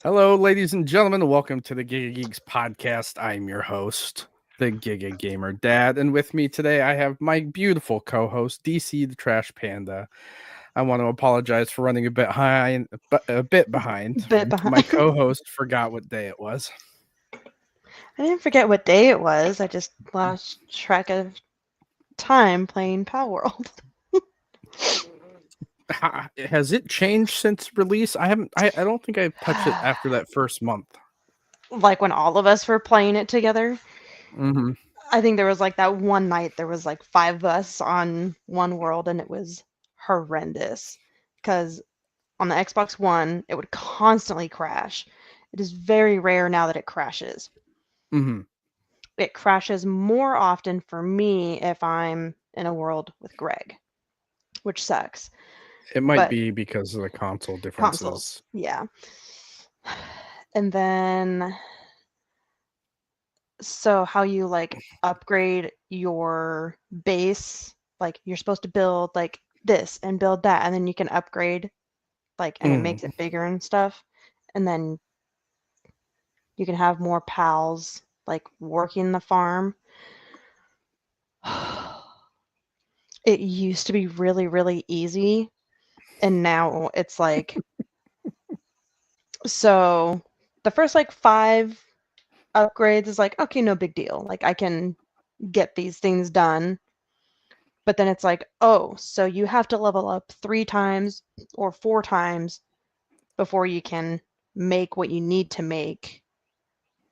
Hello, ladies and gentlemen. Welcome to the Giga Geeks podcast. I'm your host, the Giga Gamer Dad, and with me today I have my beautiful co-host, DC the Trash Panda. I want to apologize for running a bit behind. Bit behind. My co-host forgot what day it was. I didn't forget what day it was. I just lost track of time playing Power World. Has it changed since release? I don't think I've touched it after that first month. Like when all of us were playing it together. Mm-hmm. I think there was like that one night there was like 5 of us on one world and it was horrendous. Because on the Xbox One, it would constantly crash. It is very rare now that it crashes. Mm-hmm. It crashes more often for me if I'm in a world with Greg, which sucks. It might be because of the console differences. Consoles, yeah. And then, so how you like upgrade your base, like you're supposed to build like this and build that, and then you can upgrade, like, and it makes it bigger and stuff. And then you can have more pals like working the farm. It used to be really, really easy. And now it's like, so the first like 5 upgrades is like, okay, no big deal. Like I can get these things done. But then it's like, oh, so you have to level up 3 times or 4 times before you can make what you need to make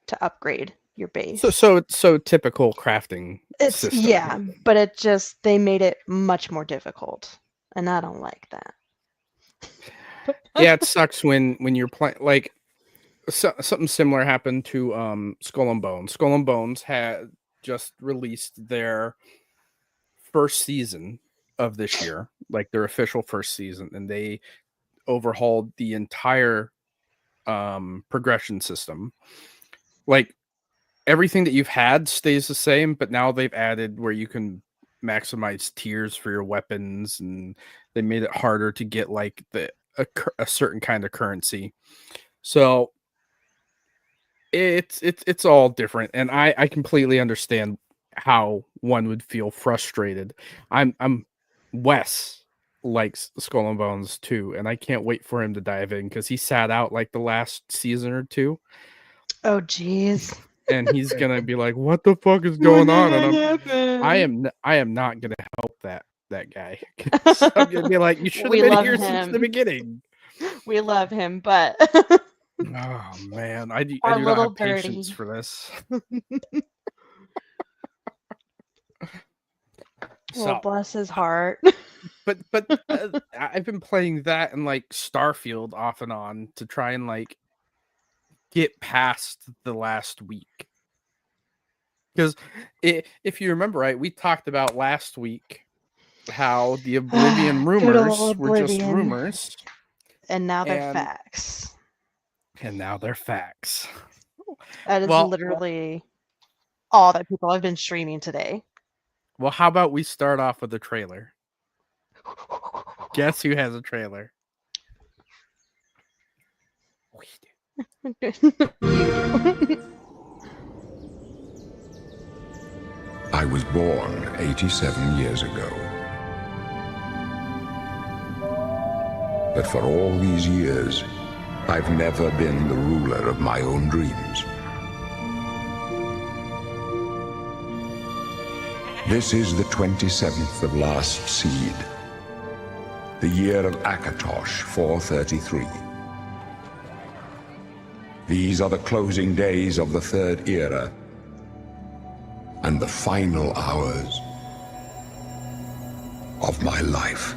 to upgrade your base. So typical crafting system. Yeah, but it just, they made it much more difficult. And I don't like that. Yeah, it sucks when you're playing like something similar happened to Skull and Bones. Skull and Bones had just released their first season of this year, like their official first season, and they overhauled the entire progression system. Like everything that you've had stays the same, but now they've added where you can maximize tiers for your weapons, and they made it harder to get like a certain kind of currency. So it's all different, and I completely understand how one would feel frustrated. I'm Wes likes Skull and Bones too, and I can't wait for him to dive in because he sat out like the last season or 2. Oh geez. And he's gonna be like, "What the fuck is going on?" And I am not gonna help that guy. I'm gonna be like, "You should have been here since the beginning." We love him, but oh man, I do not have patience for this. Well, bless his heart. But I've been playing that and like Starfield off and on to try and like get past the last week. Because if you remember right, we talked about last week how the Oblivion rumors were just rumors. And now they're facts. And now they're facts. That is literally all that people have been streaming today. Well, how about we start off with the trailer? Guess who has a trailer? I was born 87 years ago. But for all these years, I've never been the ruler of my own dreams. This is the 27th of last seed, the year of Akatosh 433. These are the closing days of the Third Era, and the final hours of my life.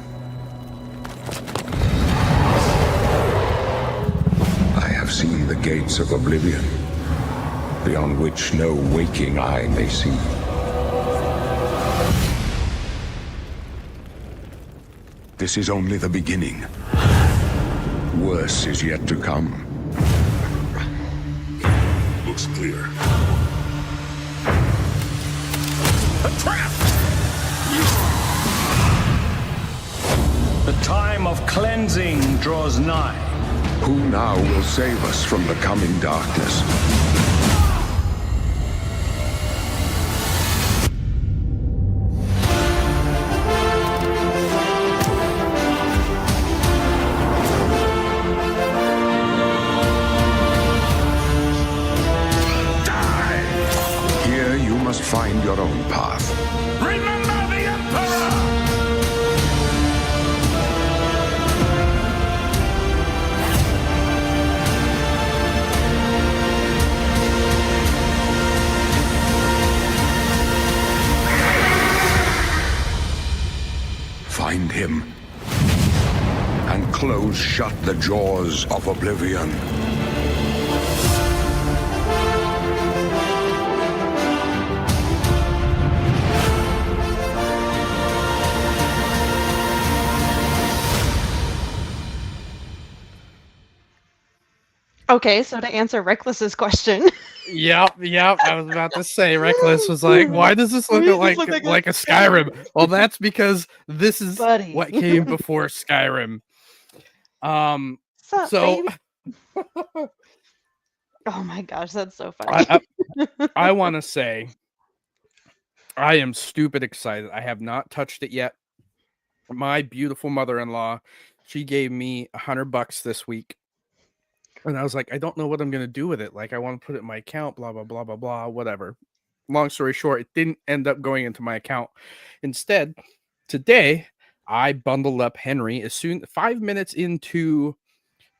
I have seen the gates of Oblivion, beyond which no waking eye may see. This is only the beginning. Worse is yet to come. Looks clear. A trap! The time of cleansing draws nigh. Who now will save us from the coming darkness? Here you must find your own path. Remember the Emperor! Find him and close shut the jaws of Oblivion. Okay, so to answer Reckless's question, Yep. I was about to say, Reckless was like, "Why does this look Why does like this look like a Skyrim?" Well, that's because this is buddy. what came before Skyrim. Sup, So baby? Oh my gosh, that's so funny. I want to say, I am stupid excited. I have not touched it yet. My beautiful mother-in-law, she gave me $100 this week. And I was like, I don't know what I'm going to do with it. Like, I want to put it in my account, blah, blah, blah, blah, blah, whatever. Long story short, it didn't end up going into my account. Instead, today, I bundled up Henry 5 minutes into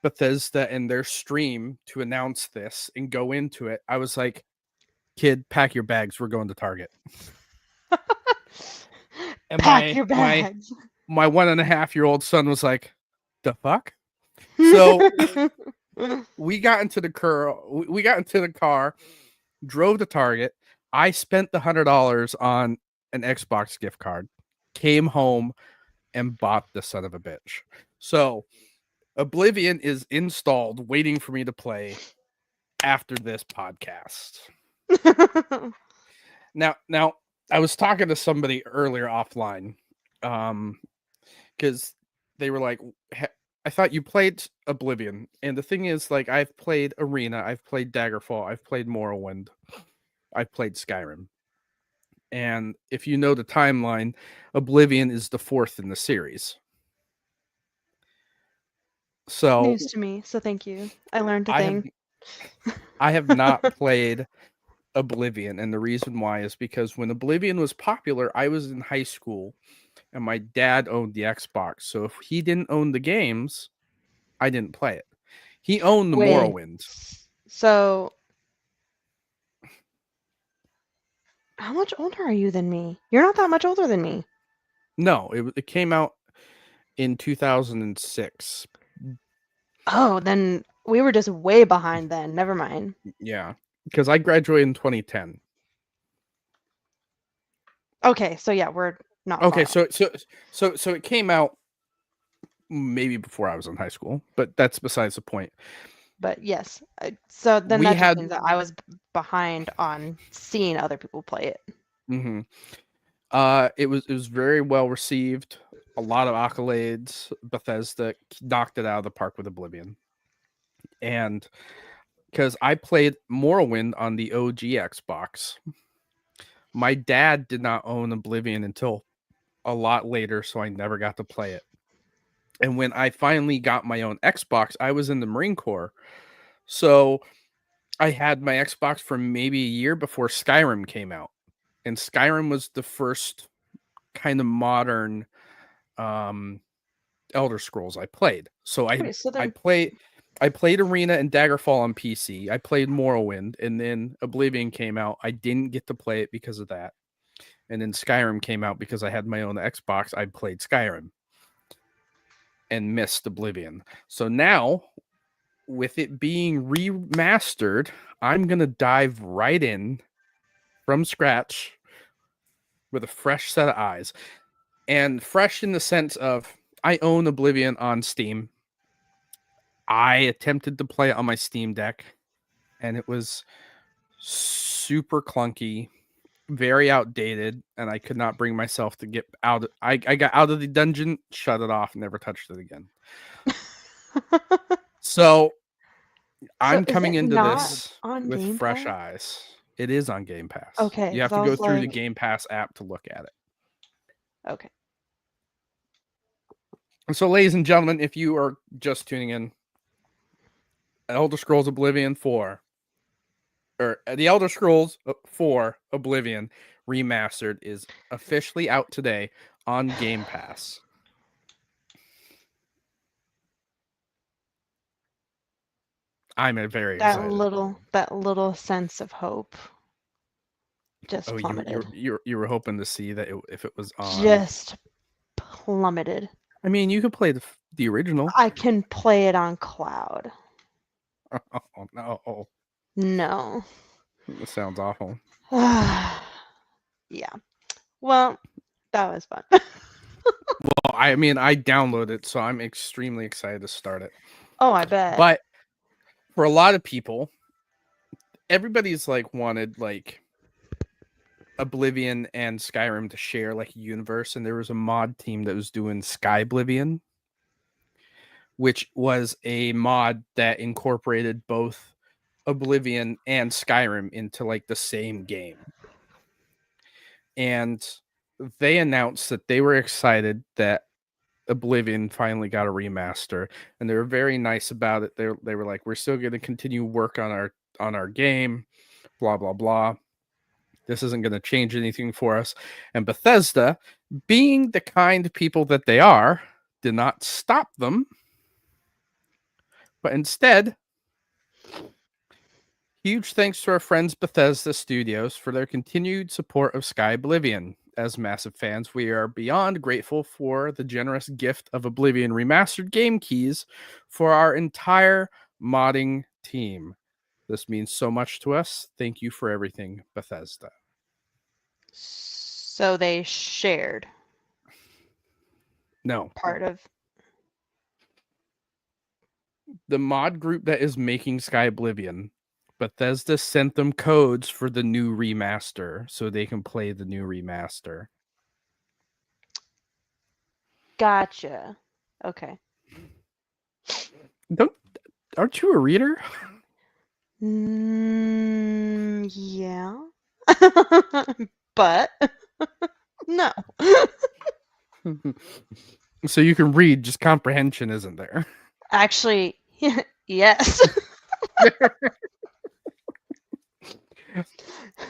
Bethesda and their stream to announce this and go into it. I was like, kid, pack your bags. We're going to Target. And Pack your bags. My 1.5-year-old son was like, the fuck? So we got into the car, drove to Target. I spent the $100 on an Xbox gift card, came home, and bought the son of a bitch. So Oblivion is installed, waiting for me to play after this podcast. Now, I was talking to somebody earlier offline, because they were like, I thought you played Oblivion. And the thing is, like, I've played Arena, I've played Daggerfall, I've played Morrowind, I've played Skyrim. And if you know the timeline, Oblivion is the 4th in the series. So News to me, so thank you. I learned a thing. I have not played Oblivion, and the reason why is because when Oblivion was popular, I was in high school, and my dad owned the Xbox. So if he didn't own the games, I didn't play it. He owned the Wait. Morrowind. So, how much older are you than me? You're not that much older than me. No, it came out in 2006. Oh, then we were just way behind then. Never mind. Yeah, because I graduated in 2010. Okay, so yeah, we're not Okay, far off. so it came out maybe before I was in high school, but that's besides the point. But yes, so then We that had- just means that I was behind on seeing other people play it. Mm-hmm. It was very well received. A lot of accolades. Bethesda knocked it out of the park with Oblivion. And because I played Morrowind on the OG Xbox, my dad did not own Oblivion until a lot later, so I never got to play it. And when I finally got my own Xbox, I was in the Marine Corps. So I had my Xbox for maybe a year before Skyrim came out. And Skyrim was the first kind of modern Elder Scrolls I played. So Wait, so then I played Arena and Daggerfall on PC. I played Morrowind, and then Oblivion came out. I didn't get to play it because of that. And then Skyrim came out because I had my own Xbox. I played Skyrim and missed Oblivion. So now, with it being remastered, I'm going to dive right in from scratch with a fresh set of eyes. And fresh in the sense of I own Oblivion on Steam. I attempted to play it on my Steam Deck, and it was super clunky, very outdated, and I could not bring myself to get out. I got out of the dungeon, shut it off, never touched it again. So I'm is coming it into not this on with Game fresh Pass? eyes. It is on Game Pass. Okay, You have 'cause to I go was through the like- Game Pass app to look at it. Okay. So, ladies and gentlemen, if you are just tuning in, Elder Scrolls Oblivion 4, or the Elder Scrolls 4 Oblivion Remastered is officially out today on Game Pass. I'm very excited. That little sense of hope just Oh, plummeted. you were hoping to see that if it was on. Just plummeted. I mean, you could play the original. I can play it on cloud. Oh no, No. that sounds awful. Yeah. Well, that was fun. Well, I mean, I downloaded it, so I'm extremely excited to start it. Oh, I bet. But for a lot of people, everybody's like wanted like Oblivion and Skyrim to share like a universe, and there was a mod team that was doing Skyblivion, which was a mod that incorporated both Oblivion and Skyrim into like the same game. And they announced that they were excited that Oblivion finally got a remaster, and they were very nice about it. They were like, we're still going to continue work on our game, blah blah blah. This isn't going to change anything for us. And Bethesda, being the kind people that they are, did not stop them, but instead, huge thanks to our friends Bethesda Studios for their continued support of Skyblivion. As massive fans, we are beyond grateful for the generous gift of Oblivion Remastered game keys for our entire modding team. This means so much to us. Thank you for everything, Bethesda. So they shared No, part of the mod group that is making Skyblivion, Bethesda sent them codes for the new remaster so they can play the new remaster. Gotcha. Okay. Aren't you a reader? Yeah. But no. So you can read, just comprehension isn't there. Actually, yes.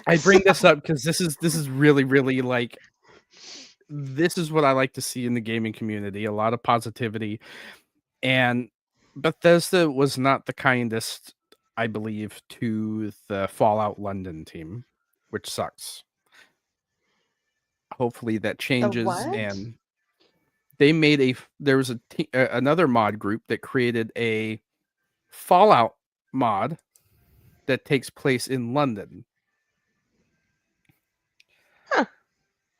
I bring this up because this is really, really like, this is what I like to see in the gaming community. A lot of positivity. And Bethesda was not the kindest, I believe, to the Fallout London team, which sucks. Hopefully that changes. what? And they made there was another mod group that created a Fallout mod that takes place in London. Huh.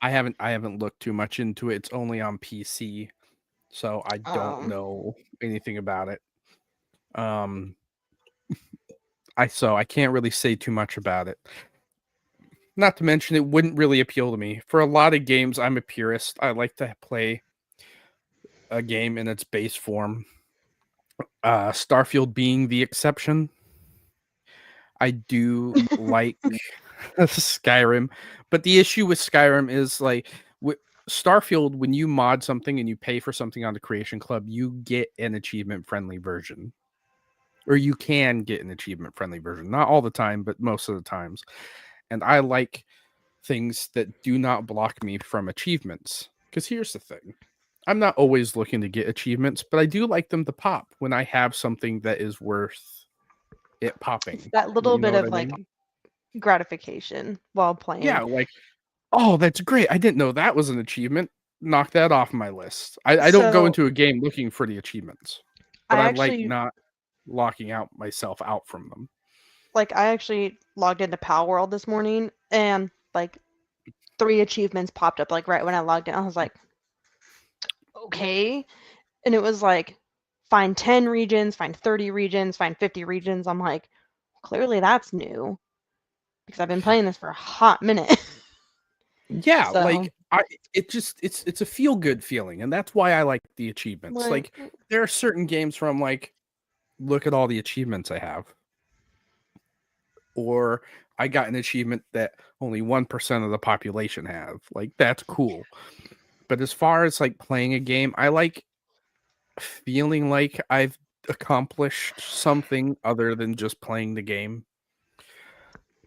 I haven't looked too much into it. It's only on PC, so I don't know anything about it. I can't really say too much about it. Not to mention, it wouldn't really appeal to me. For a lot of games, I'm a purist. I like to play a game in its base form. Starfield being the exception. I do like Skyrim, but the issue with Skyrim is like with Starfield, when you mod something and you pay for something on the Creation Club, you get an achievement-friendly version. Or you can get an achievement-friendly version. Not all the time, but most of the times. And I like things that do not block me from achievements. Because here's the thing. I'm not always looking to get achievements, but I do like them to pop when I have something that is worth it popping. That little You know bit what of I like mean? gratification while playing. Yeah, like, oh, that's great. I didn't know that was an achievement. Knock that off my list. I don't go So- into a game looking for the achievements, but I like actually not locking myself out from them. like I actually logged into Pal World this morning and like 3 achievements popped up like right when I logged in. I was like, okay. And it was like find 10 regions, find 30 regions, find 50 regions. I'm like, clearly that's new because I've been playing this for a hot minute. Yeah, So- like it's a feel good feeling, and that's why I like the achievements. Like there are certain games where I'm like, look at all the achievements I have. Or I got an achievement that only 1% of the population have. Like, that's cool. But as far as like playing a game, I like feeling like I've accomplished something other than just playing the game.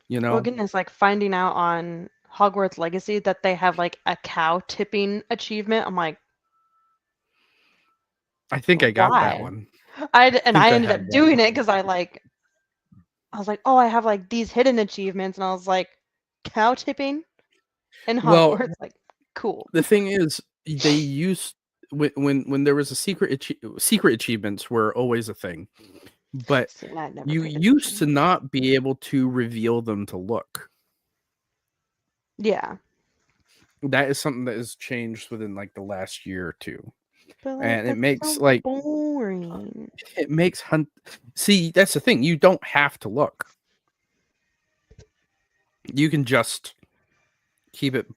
You know, Well, goodness, like finding out on Hogwarts Legacy that they have like a cow tipping achievement. I'm like, I think I got that why? one. I think I I ended had up that doing one. it because I was like, oh, I have like these hidden achievements, and I was like, cow tipping in Well, Hogwarts, like, cool. the thing is, they used when there was a secret achievements were always a thing, but See, and I never you paid used to attention. not be able to reveal them to look. Yeah, That is something that has changed within like the last year or two, but like and it that's makes so like boring. it makes hunt. See, that's the thing. You don't have to look. You can just keep it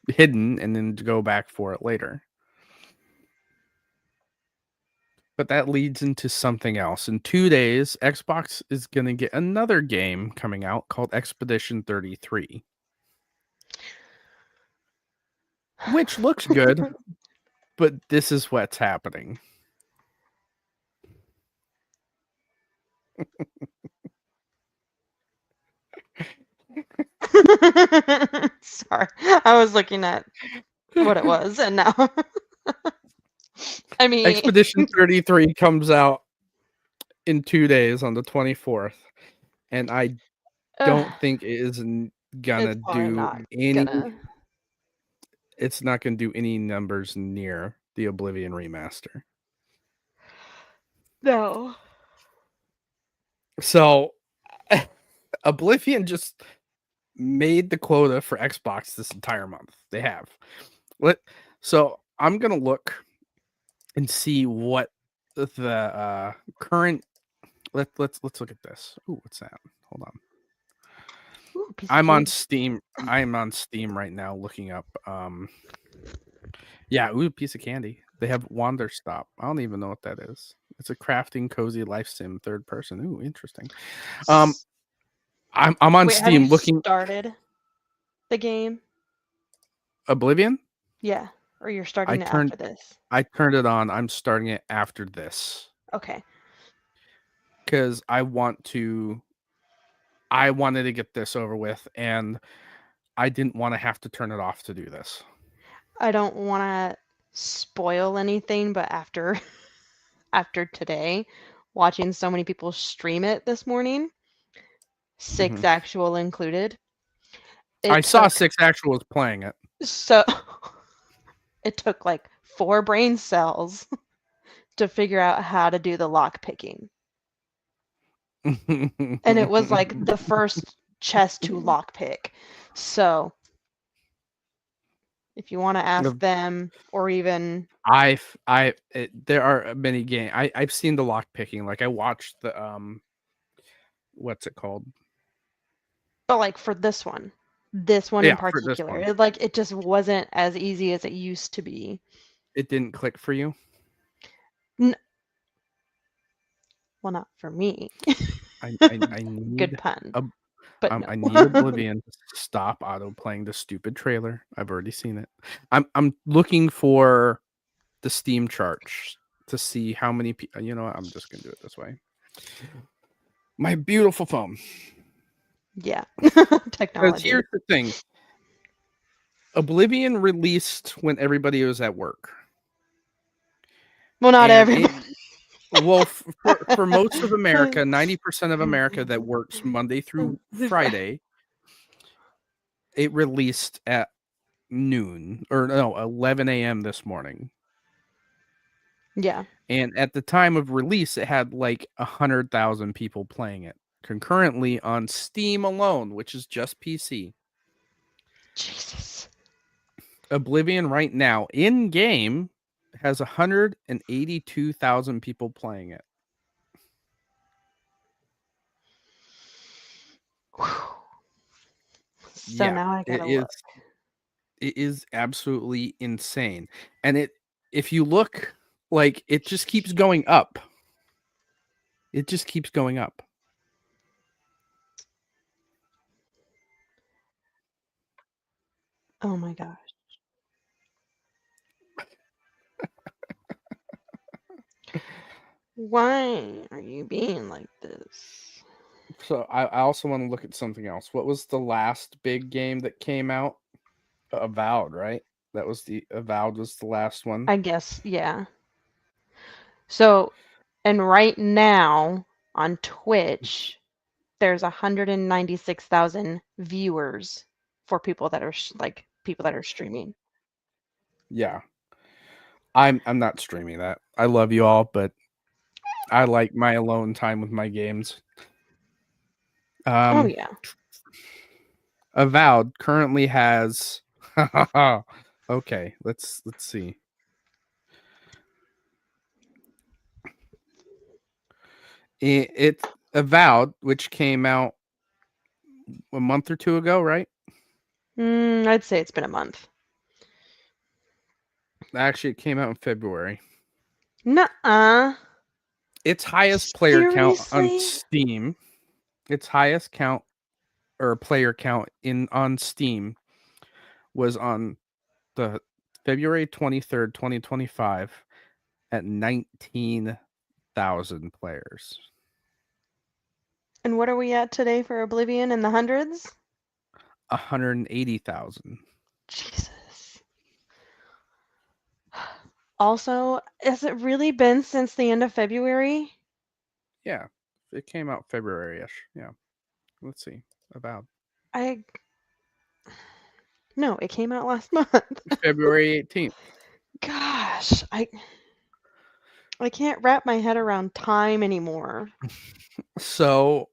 hidden and then go back for it later. But that leads into something else. In 2 days, Xbox is going to get another game coming out called Expedition 33, which looks good, but this is what's happening. Sorry, I was looking at what it was, and now I mean, Expedition 33 comes out in 2 days on the 24th, and I don't think it is gonna it's probably do not any. gonna. It's not gonna do any numbers near the Oblivion remaster. No. So Oblivion just made the quota for Xbox this entire month. They have. So I'm gonna look and see what the current. Let's look at this. Ooh, what's that? Hold on. Ooh, piece of I'm on candy. Steam. I'm on Steam right now looking up. Yeah, ooh, piece of candy. They have Wander Stop. I don't even know what that is. It's a crafting cozy life sim third person. Ooh, interesting. I'm on Wait, have you Steam looking started the game? Oblivion. Yeah, or you're I starting it turned after this? I turned it on. I'm starting it after this Okay. because I wanted to get this over with, and I didn't want to have to turn it off to do this. I don't want to spoil anything, but after after today, watching so many people stream it this morning, 6 Mhm. actual included, I it saw took 6 Actuals playing it. so it took like 4 brain cells to figure out how to do the lock picking. And it was like the first chest to lock pick. So if you want to ask them or even There are many games. I've seen the lock picking. Like I watched the what's it called? but like for this one in Yeah, for this particular, one. it just wasn't as easy as it used to be. It didn't click for you. Well, not for me. I Good need pun. a But no. I need Oblivion to stop auto playing the stupid trailer. I've already seen it. I'm looking for the Steam charts to see how many people. You know what? I'm just gonna do it this way. My beautiful phone. Yeah. Because Technology. here's the thing. Oblivion released when everybody was at work. Well, not And everybody. well, for most of America, 90% of America that works Monday through Friday, it released at noon or no 11 a.m. this morning. Yeah. And at the time of release, it had like 100,000 people playing it concurrently on Steam alone, which is just PC. Jesus. Oblivion right now in game has 182,000 people playing it. Whew. So now I gotta look. It is absolutely insane. And if you look, like it just keeps going up. It just keeps going up. Oh my gosh. Why are you being like this? So I also want to look at something else. What was the last big game that came out? Avowed, right? That was the Avowed was the last one. I guess, yeah. So, and right now on Twitch, there's 196,000 viewers for people that are people that are streaming. Yeah. I'm not streaming that. I love you all, but I like my alone time with my games. Oh yeah. Avowed currently has okay, let's see. It's Avowed, which came out a month or two ago, right? I'd say it's been a month. Actually, it came out in February. Nuh-uh. Its highest player count on Seriously? Steam. Its highest count or player count on Steam was on the February 23rd, 2025 at 19,000 players. And what are we at today for Oblivion in the hundreds? 180,000. Jesus. Also, has it really been since the end of February? Yeah, it came out February-ish. Yeah. Let's see. Avowed. No, it came out last month. February 18th. Gosh, I can't wrap my head around time anymore. So,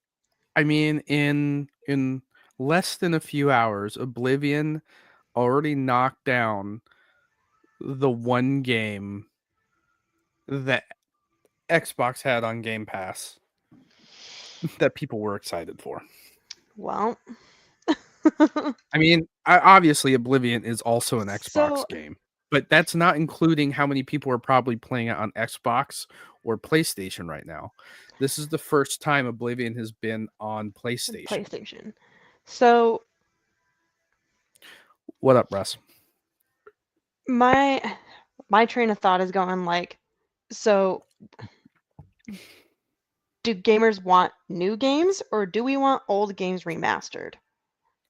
I mean, in less than a few hours, Oblivion already knocked down the one game that Xbox had on Game Pass that people were excited for. Well, I mean, obviously Oblivion is also an Xbox So- game, but that's not including how many people are probably playing it on Xbox or PlayStation right now. This is the first time Oblivion has been on PlayStation. So What up, Russ? my train of thought is going like, so do gamers want new games or do we want old games remastered?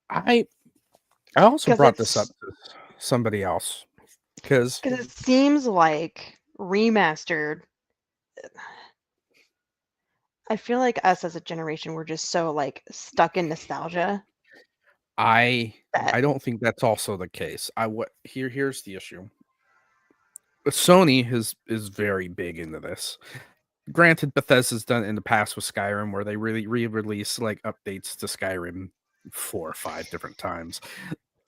I also 'Cause brought this up it's- to somebody else because Because it seems like remastered. I feel like us as a generation, we're just so like stuck in nostalgia. I That don't think that's also the case. Here's the issue. Sony is very big into this. Granted, Bethesda's done it in the past with Skyrim, where they really re-release like updates to Skyrim 4 or 5 different times.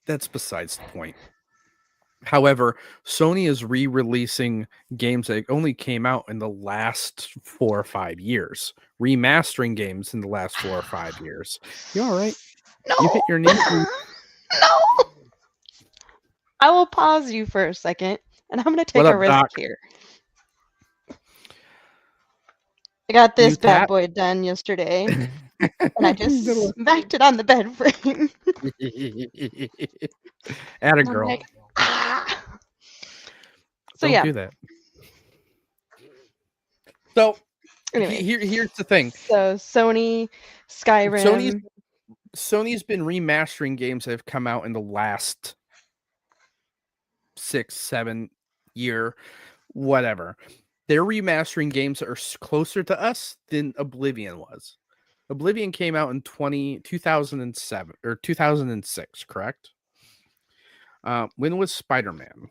That's besides the point. However, Sony is re-releasing games that only came out in the last 4 or 5 years, remastering games in the last 4 or 5 years. You all right? No. You hit your knee? No. I will pause you for a second, and I'm gonna take What a up, risk Doc? here. I got this You bad tap? boy done yesterday, and I just smacked it on the bed frame. Atta And I'm girl. like, ah. So Don't yeah. do that. So Anyway, here's the thing. so Sony, Skyrim. Sony's been remastering games that have come out in the last 6-7 year, whatever. They're remastering games that are closer to us than Oblivion was. Oblivion came out in 2007 or 2006, correct? When was Spider-Man?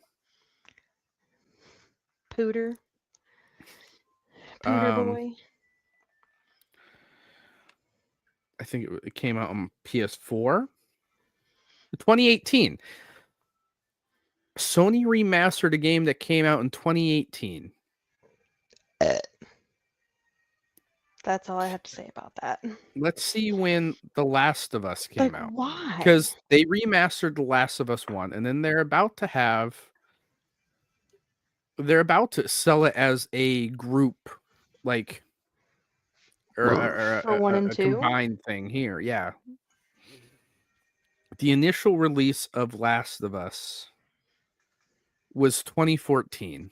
Pooter boy. I think it came out on PS4. 2018. Sony remastered a game that came out in 2018. That's all I have to say about that. Let's see when The Last of Us came Like, out. why? Because they remastered The Last of Us 1, and then they're about to sell it as a group, like or For 1 and a 2? combined thing here. Yeah. The initial release of Last of Us was 2014.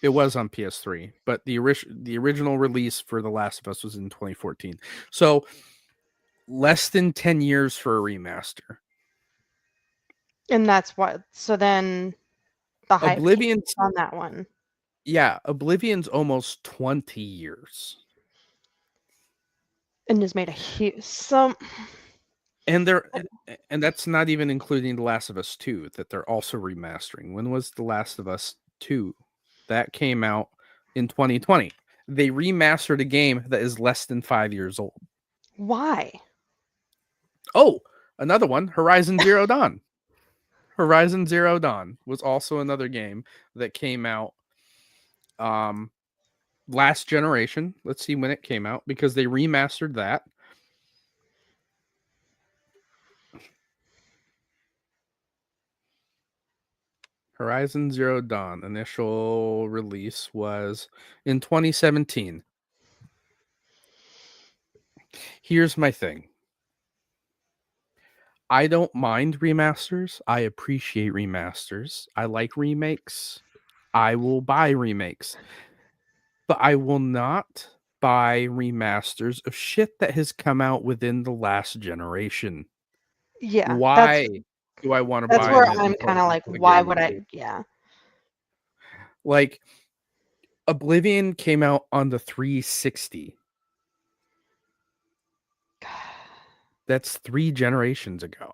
It was on PS3, but the original release for The Last of Us was in 2014. So less than 10 years for a remaster. And that's what. So then the hype came Oblivion's on that one. yeah, Oblivion's almost 20 years. And just made a huge And that's not even including The Last of Us 2 that they're also remastering. When was The Last of Us 2? That came out in 2020. They remastered a game that is less than 5 years old. Why? Oh, another one, Horizon Zero Dawn. Horizon Zero Dawn was also another game that came out last generation. Let's see when it came out because they remastered that. Horizon Zero Dawn initial release was in 2017. Here's my thing. I don't mind remasters. I appreciate remasters. I like remakes. I will buy remakes. But I will not buy remasters of shit that has come out within the last generation. Yeah, Why do I want to that's buy where an I'm kind of like, a why game? would I? Yeah. Like Oblivion came out on the 360. That's 3 generations ago.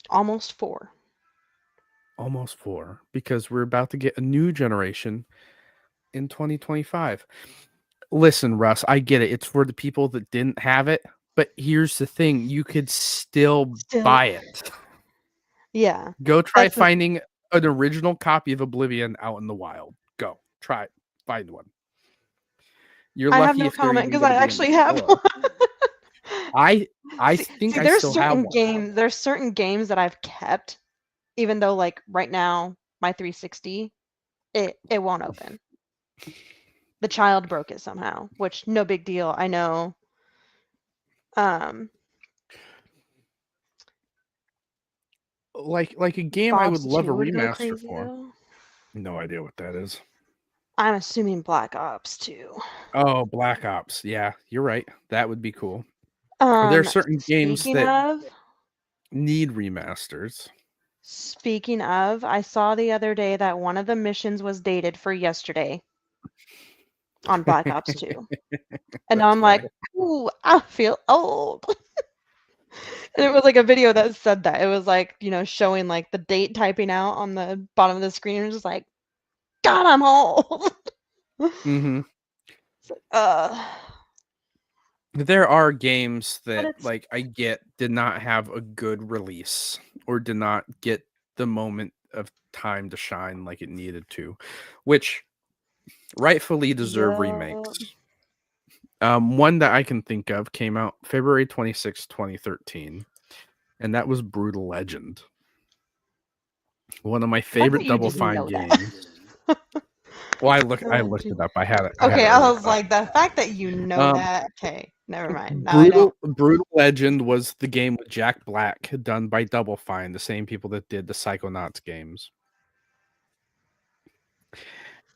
Almost 4. Almost 4, because we're about to get a new generation in 2025. Listen, Russ, I get it. It's for the people that didn't have it, but here's the thing, you could still buy it. Yeah. Go try That's the- finding an original copy of Oblivion out in the wild. Go. Try it. Find one. You're I have lucky no if they're comment even because going I to be in the actually have store. one. I think I there's still have certain one. games. There's certain games that I've kept, even though like right now my 360, it won't open. The child broke it somehow, which no big deal. I know. Like a game I would Bob's love a 2 would go remaster crazy for. though. No idea what that is. I'm assuming Black Ops 2. Oh, Black Ops. Yeah, you're right. That would be cool. There are certain games Speaking that of, need remasters. I saw the other day that one of the missions was dated for yesterday on Black Ops 2. And That's I'm like, funny. ooh, I feel old. And it was like a video that said that. It was like, showing like the date typing out on the bottom of the screen. And it was just like, God, I'm old. Mm-hmm. It's like, There are games But that, it's like, I get did not have a good release or did not get the moment of time to shine like it needed to, which rightfully deserve yeah. remakes. One that I can think of came out February 26, 2013, and that was Brutal Legend. One of my I like that favorite you Double just Fine know that. games. Well, I looked Oh, it up. I had it. Okay, I earlier. was like, the fact that you know Um, that. Okay, never mind. Now I don't. Brutal Legend was the game with Jack Black done by Double Fine, the same people that did the Psychonauts games.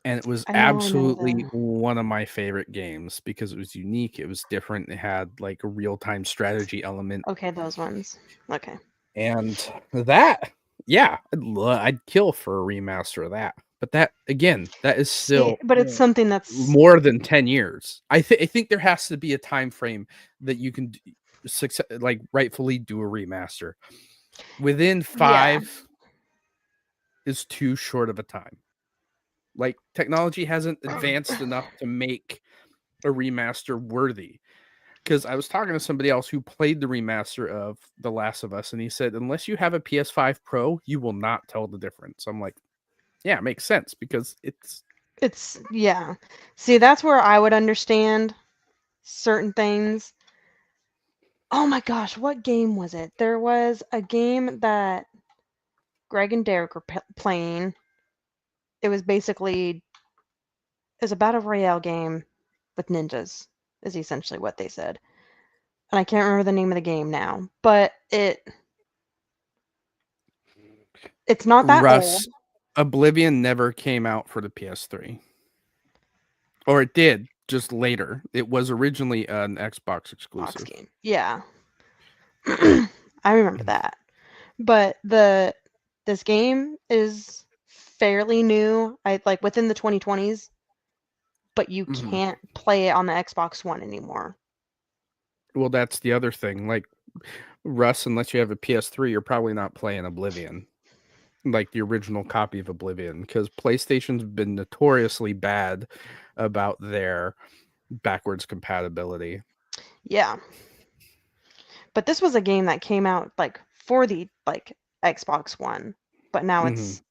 And it was I know absolutely the. one of my favorite games because it was unique, it was different, it had like a real-time strategy element. Okay, those ones. Okay. And that, yeah, I'd kill for a remaster of that. But that again, that is still But it's something that's more than 10 years. I think there has to be a time frame that you can like rightfully do a remaster. Within 5 is too short of a time. Like technology hasn't advanced enough to make a remaster worthy. Because I was talking to somebody else who played the remaster of The Last of Us, and he said, unless you have a PS5 Pro, you will not tell the difference. I'm like, yeah, it makes sense because it's yeah. See, that's where I would understand certain things. Oh my gosh, what game was it? There was a game that Greg and Derek were playing. It was basically a battle royale game, with ninjas, is essentially what they said. And I can't remember the name of the game now, but it's not that old. Russ, Oblivion never came out for the PS3. Or it did, just later. It was originally an Xbox Box exclusive. game. Yeah. I remember that. But this game is fairly new. I like within the 2020s, but you Mhm. can't play it on the Xbox One anymore. Well, that's the other thing. Like, Russ, unless you have a PS3, you're probably not playing Oblivion. Like the original copy of Oblivion, because PlayStation's been notoriously bad about their backwards compatibility. Yeah. But this was a game that came out like for the like Xbox One, but now Mhm.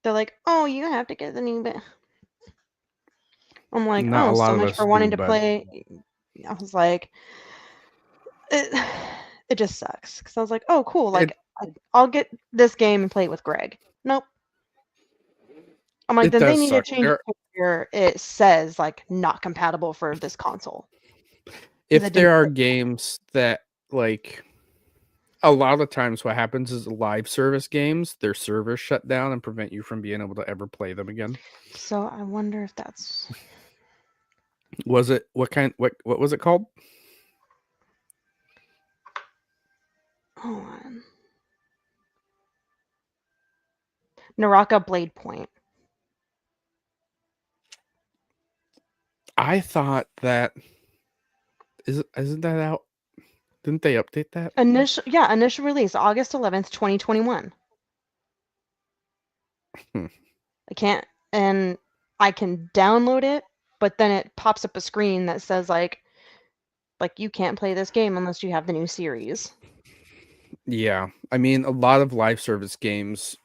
they're like, "Oh, you have to get the new bit." I'm like, Not "Oh, a lot so of much us for wanting do, to but play." I was like, it, it just sucks because I was like, "Oh, cool! Like, I'll get this game and play it with Greg." Nope. I'm like, it then they does need to suck. change it where it says like not compatible for this console. If there are games that like a lot of times what happens is live service games, their servers shut down and prevent you from being able to ever play them again. So I wonder if that's Was it what was it called? hold on. Naraka Blade Point. I thought that isn't that out? Didn't they update that? Initial release August 11th, 2021. Hmm. I can download it, but then it pops up a screen that says like you can't play this game unless you have the new series. Yeah, I mean a lot of live service games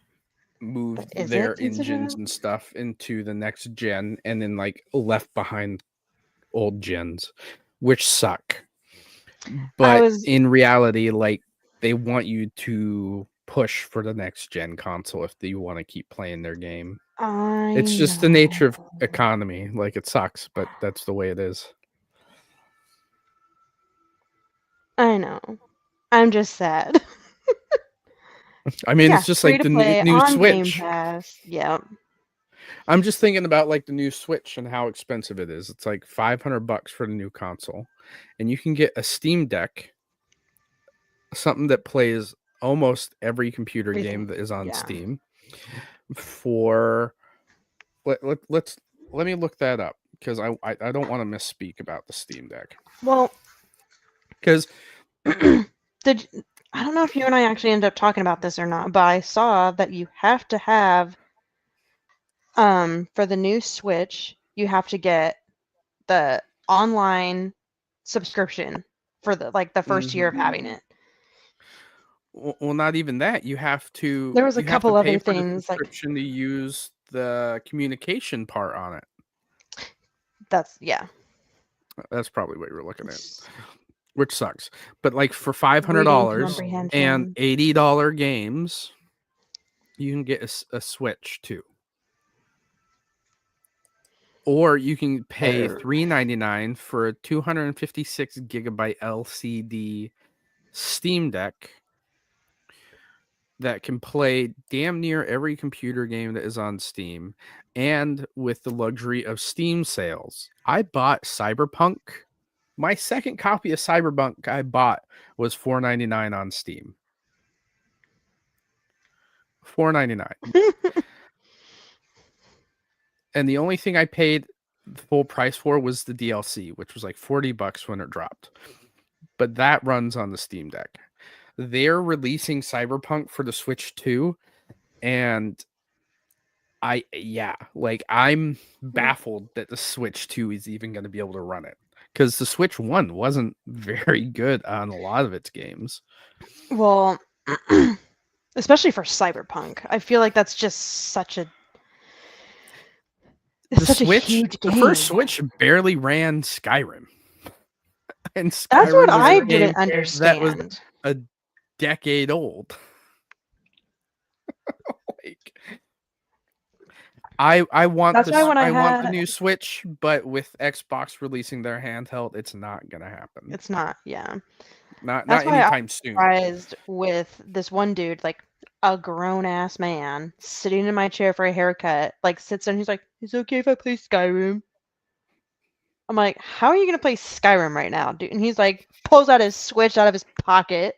moved Is their it considered? engines and stuff into the next gen and then like left behind old gens, which suck. But in reality, like they want you to push for the next gen console if you want to keep playing their game. It's just the nature of economy. Like it sucks, but that's the way it is. I know. I'm just sad. I mean, Yeah, it's just free like to the play new on Game Switch. Pass. Yeah. I'm just thinking about like the new Switch and how expensive it is. It's like $500 for the new console, and you can get a Steam Deck, something that plays almost every computer game that is on Steam, for let me look that up because I don't want to misspeak about the Steam Deck. Well, because I don't know if you and I actually ended up talking about this or not, but I saw that you have to have for the new Switch, you have to get the online subscription for the first year of having it. Well, not even that. You have to. There was a couple pay other for the things subscription to use the communication part on it. That's probably what you're looking at, which sucks. But like for $500 and $80 games, you can get a Switch too. Or you can pay $399 for a 256 gigabyte LCD Steam Deck that can play damn near every computer game that is on Steam, and with the luxury of Steam sales. I bought Cyberpunk. My second copy of Cyberpunk I bought was $4.99 on Steam. $4.99. And the only thing I paid full price for was the DLC, which was like $40 when it dropped. But that runs on the Steam Deck. They're releasing Cyberpunk for the Switch 2, and I'm baffled that the Switch 2 is even going to be able to run it, because the Switch 1 wasn't very good on a lot of its games. Well, especially for Cyberpunk, I feel like that's just such a huge game. The first Switch barely ran Skyrim. And Skyrim that's what I didn't understand. That was a decade old. I want That's why when I want the had- new Switch, but with Xbox releasing their handheld, it's not gonna happen. It's not, yeah. Not That's why anytime soon. Surprised with this one dude, like a grown ass man, sitting in my chair for a haircut, like sits there and he's like, "Is it okay if I play Skyrim?" I'm like, "How are you gonna play Skyrim right now, dude?" And he's like, pulls out his Switch out of his pocket.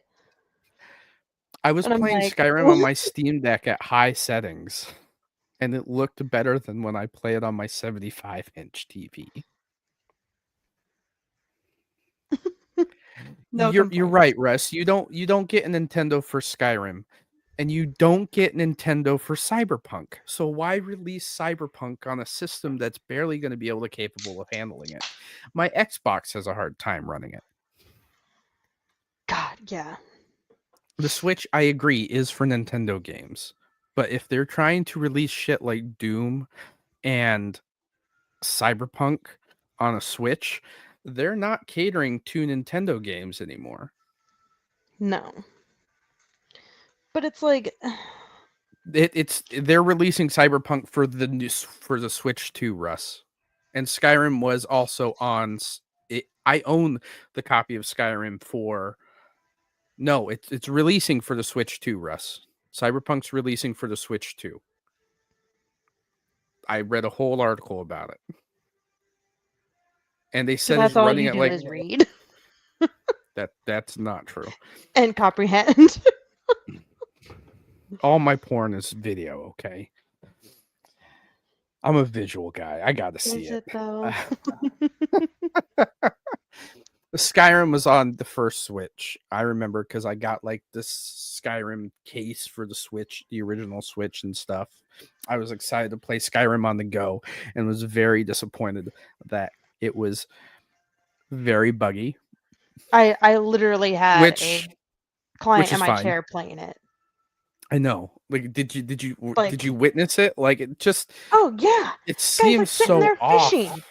I was And I'm playing like, Skyrim on my Steam Deck at high settings, and it looked better than when I play it on my 75-inch TV. No you're complaints. right, Russ. You don't get a Nintendo for Skyrim, and you don't get Nintendo for Cyberpunk. So why release Cyberpunk on a system that's barely going to be able to capable of handling it? My Xbox has a hard time running it. God, yeah. The Switch, I agree, is for Nintendo games. But if they're trying to release shit like Doom and Cyberpunk on a Switch, they're not catering to Nintendo games anymore. No. But it's like, They're releasing Cyberpunk for the Switch too, Russ. And Skyrim was also on it. I own the copy of Skyrim for No, it's releasing for the Switch too, Russ. Cyberpunk's releasing for the Switch too. I read a whole article about it. And they so said that's it's all running you at do like is read that's not true. and comprehend. All my porn is video, okay? I'm a visual guy. I got to see Is it. it though? Skyrim was on the first Switch. I remember because I got like this Skyrim case for the Switch, the original Switch and stuff. I was excited to play Skyrim on the go and was very disappointed that it was very buggy. I literally had Which a client is in my fine. chair playing it. I know. Like, did you Like- witness it? Like, it just Oh yeah, it like, seems sitting so there off. fishing.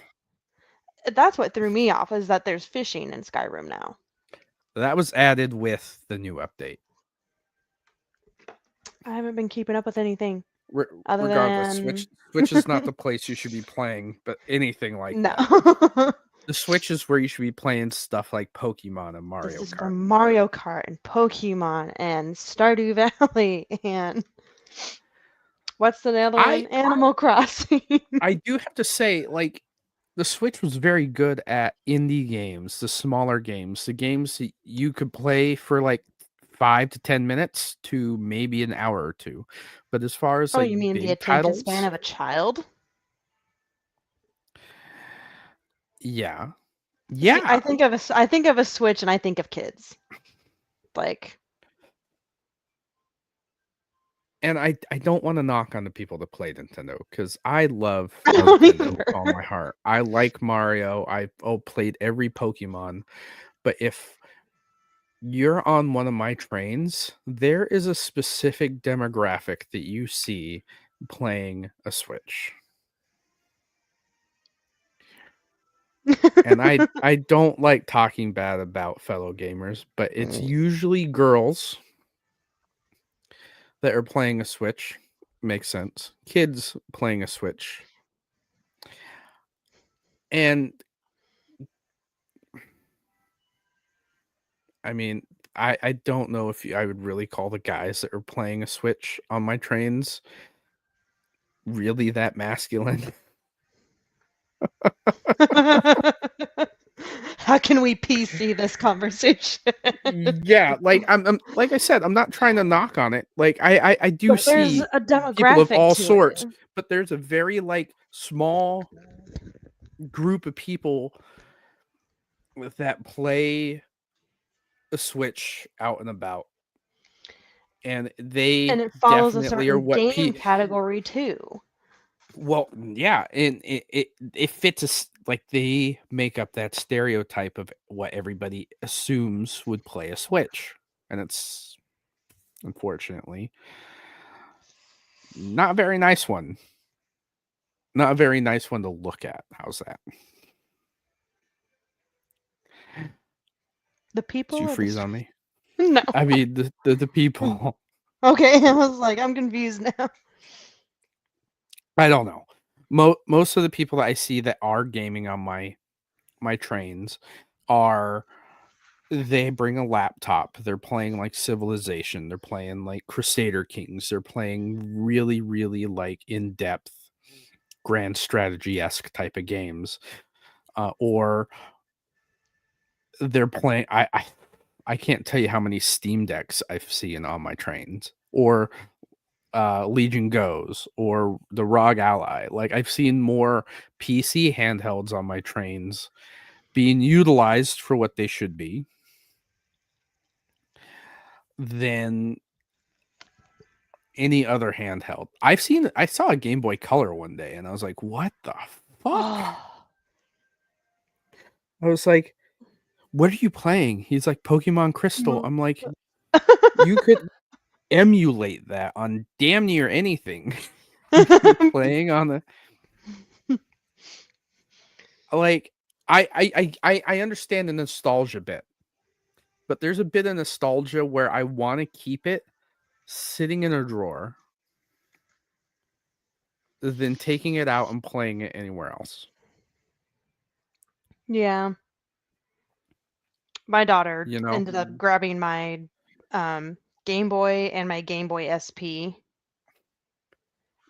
That's what threw me off, is that there's fishing in Skyrim now. That was added with the new update. I haven't been keeping up with anything. Other Regardless, than- Switch is not the place you should be playing, but anything like No. that. The Switch is where you should be playing stuff like Pokemon and Mario This is Kart. for Mario Kart and Pokemon and Stardew Valley and what's the other one? Animal Crossing. I do have to say, like, the Switch was very good at indie games, the smaller games, the games that you could play for like 5 to 10 minutes to maybe an hour or two. But as far as Oh, like you mean big the attention titles, span of a child? yeah, See, yeah. I think of a Switch and I think of kids. Like, And I don't want to knock on the people that play Nintendo because I love I don't Nintendo with either. all my heart. I like Mario. I've played every Pokemon. But if you're on one of my trains, there is a specific demographic that you see playing a Switch. And I don't like talking bad about fellow gamers, but it's usually girls that are playing a Switch. Makes sense. Kids playing a Switch. And I mean, I don't know if I would really call the guys that are playing a Switch on my trains really that masculine. How can we PC this conversation? Yeah, like I'm like I said, I'm not trying to knock on it. Like I do But there's see a demographic people of all to sorts, it. but there's a very like small group of people that play a Switch out and about, and they And it follows a definitely are certain what game category too. well, yeah, and it fits like they make up that stereotype of what everybody assumes would play a Switch, and it's unfortunately not a very nice one. Not a very nice one to look at. How's that? The people. Did you or the freeze s- on me? No. I mean the people. Okay, I was like, I'm confused now. I don't know. Most of the people that I see that are gaming on my trains are they bring a laptop. They're playing like Civilization. They're playing like Crusader Kings. They're playing really, really like in-depth grand strategy-esque type of games. Or they're playing I can't tell you how many Steam Decks I've seen on my trains. Or Legion Goes or the ROG Ally. Like I've seen more PC handhelds on my trains being utilized for what they should be than any other handheld. I saw a Game Boy Color one day and I was like, what the fuck? I was like, what are you playing? He's like Pokemon Crystal. I'm like, you could emulate that on damn near anything. You're playing on the like I understand the nostalgia bit, but there's a bit of nostalgia where I want to keep it sitting in a drawer than taking it out and playing it anywhere else. Yeah. My daughter You know? ended up grabbing my Game Boy and my Game Boy SP.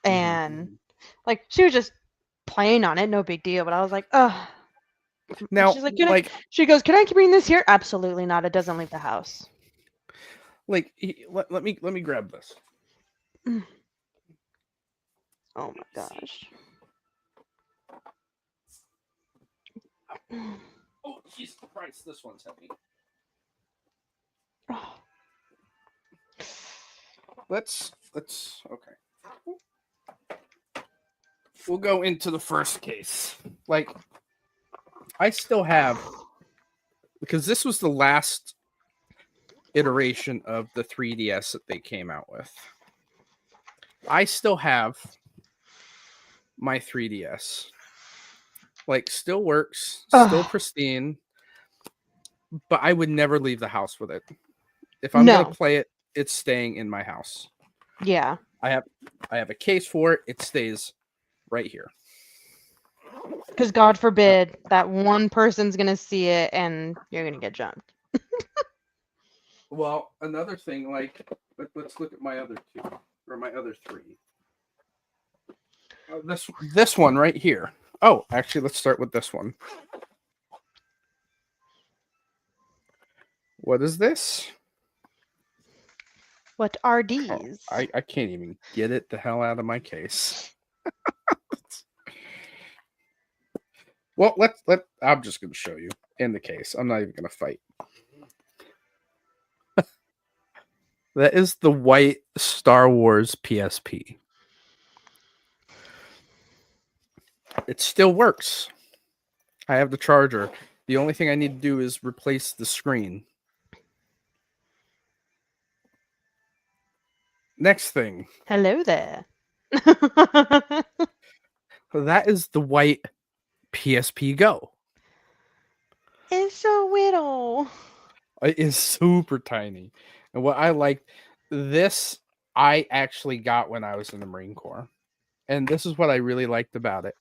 And like she was just playing on it, no big deal. But I was like, oh. Now, she's like, she goes, can I bring this here? Absolutely not. It doesn't leave the house. Like, let me grab this. Oh my gosh. Oh, Jesus Christ, this one's heavy. Oh. Let's okay. We'll go into the first case. Like, I still have, because this was the last iteration of the 3DS that they came out with. I still have my 3DS. Like, still works, still pristine, but I would never leave the house with it. If I'm gonna play it, it's staying in my house. Yeah. I have a case for it. It stays right here. Because God forbid that one person's gonna see it and you're gonna get jumped. Well, another thing, like, let's look at my other two or my other three. This one right here. Oh, actually, let's start with this one. What is this? What are Oh, these? I can't even get it the hell out of my case. Well, I'm just going to show you in the case. I'm not even going to fight. That is the white Star Wars PSP. It still works. I have the charger. The only thing I need to do is replace the screen. Next thing. Hello there. That is the white PSP Go. It's so little. It is super tiny. And what I like, this I actually got when I was in the Marine Corps. And this is what I really liked about it.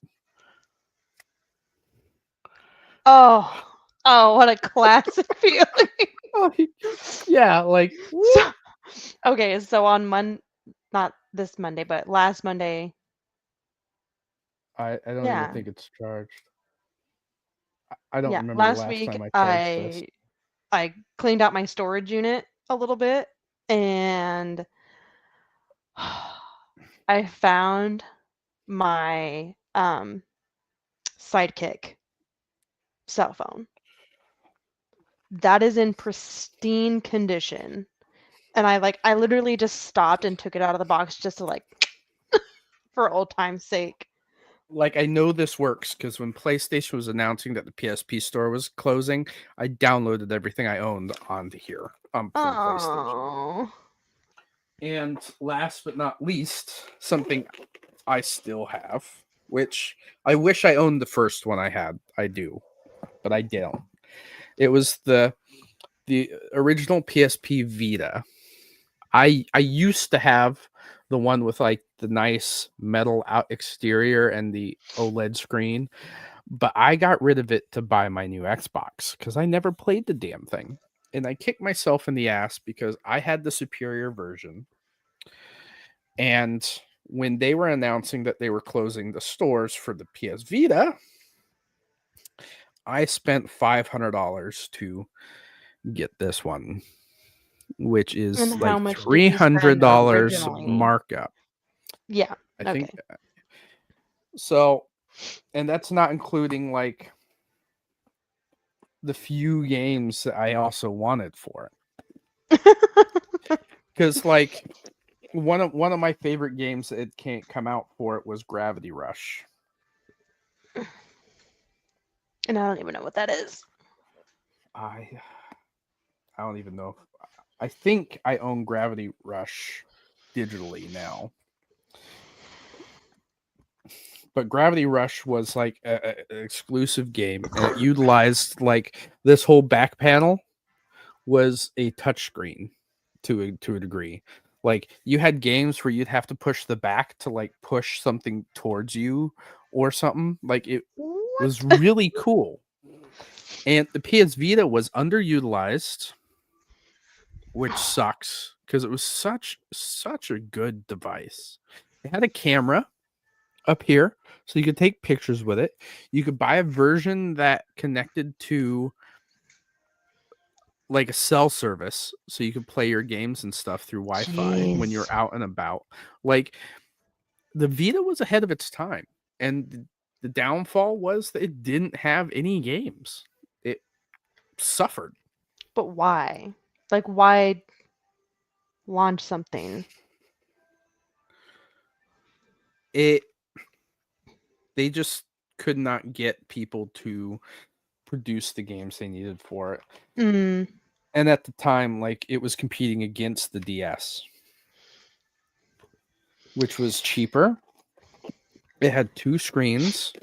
Oh, what a classic feeling. Oh, yeah, like Okay, so on not this Monday, but last Monday. I don't even think it's charged. I don't remember last the last week time I charged this. I cleaned out my storage unit a little bit and I found my Sidekick cell phone. That is in pristine condition. And I literally just stopped and took it out of the box just to for old time's sake. Like, I know this works because when PlayStation was announcing that the PSP store was closing, I downloaded everything I owned onto here from PlayStation. And last but not least, something I still have, which I wish I owned the first one I had. I do, but I don't. It was the original PSP Vita. I used to have the one with like the nice metal out exterior and the OLED screen. But I got rid of it to buy my new Xbox because I never played the damn thing. And I kicked myself in the ass because I had the superior version. And when they were announcing that they were closing the stores for the PS Vita, I spent $500 to get this one, which is And how like much did you spend $300 originally? markup. Yeah. I Okay. think so. And that's not including like the few games that I also wanted for it. Because like one of my favorite games that it can't come out for it was Gravity Rush. And I don't even know what that is. I don't even know. I think I own Gravity Rush digitally now. But Gravity Rush was like an exclusive game, and it utilized like this whole back panel was a touchscreen to a degree. Like you had games where you'd have to push the back to like push something towards you or something. Like it was really cool. And the PS Vita was underutilized, which sucks because it was such a good device. It had a camera up here so you could take pictures with it. You could buy a version that connected to like a cell service so you could play your games and stuff through Wi-Fi when you're Jeez. out and about. Like the Vita was ahead of its time, and the downfall was that it didn't have any games. It suffered. But why? Like, why launch something? They just could not get people to produce the games they needed for it. Mm. And at the time, like it was competing against the DS, which was cheaper. It had 2 screens.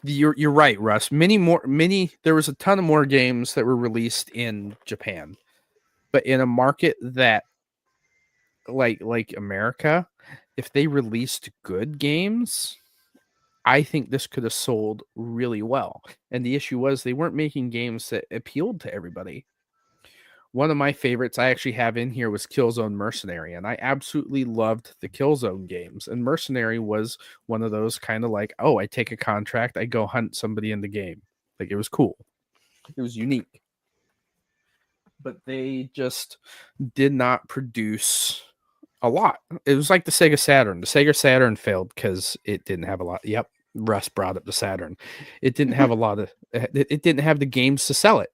You're right, Russ. There was a ton of more games that were released in Japan. But in a market that like America, if they released good games, I think this could have sold really well. And the issue was they weren't making games that appealed to everybody. One of my favorites I actually have in here was Killzone Mercenary, and I absolutely loved the Killzone games. And Mercenary was one of those kind of like, oh, I take a contract, I go hunt somebody in the game. Like it was cool. It was unique. But they just did not produce a lot. It was like the Sega Saturn. The Sega Saturn failed because it didn't have a lot. Yep, Russ brought up the Saturn. It didn't have a lot of. It didn't have the games to sell it.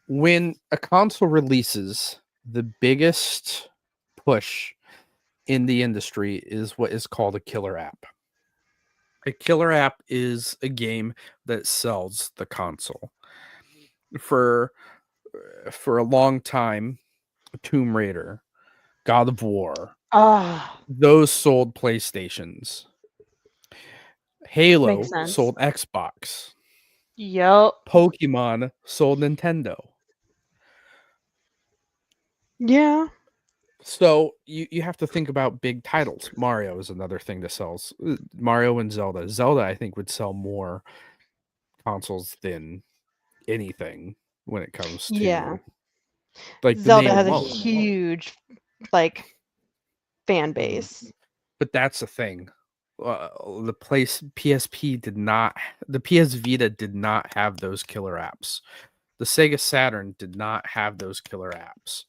When a console releases, the biggest push in the industry is what is called a killer app. A killer app is a game that sells the console. For a long time, Tomb Raider, God of War, those sold PlayStations. Halo Makes sense. sold Xbox. Yep. Pokemon sold Nintendo. Yeah. So you have to think about big titles. Mario is another thing that sells. Mario and Zelda. Zelda, I think, would sell more consoles than anything when it comes to like Zelda the name has alone. a huge like fan base. But that's the thing. The PSP did not. The PS Vita did not have those killer apps. The Sega Saturn did not have those killer apps.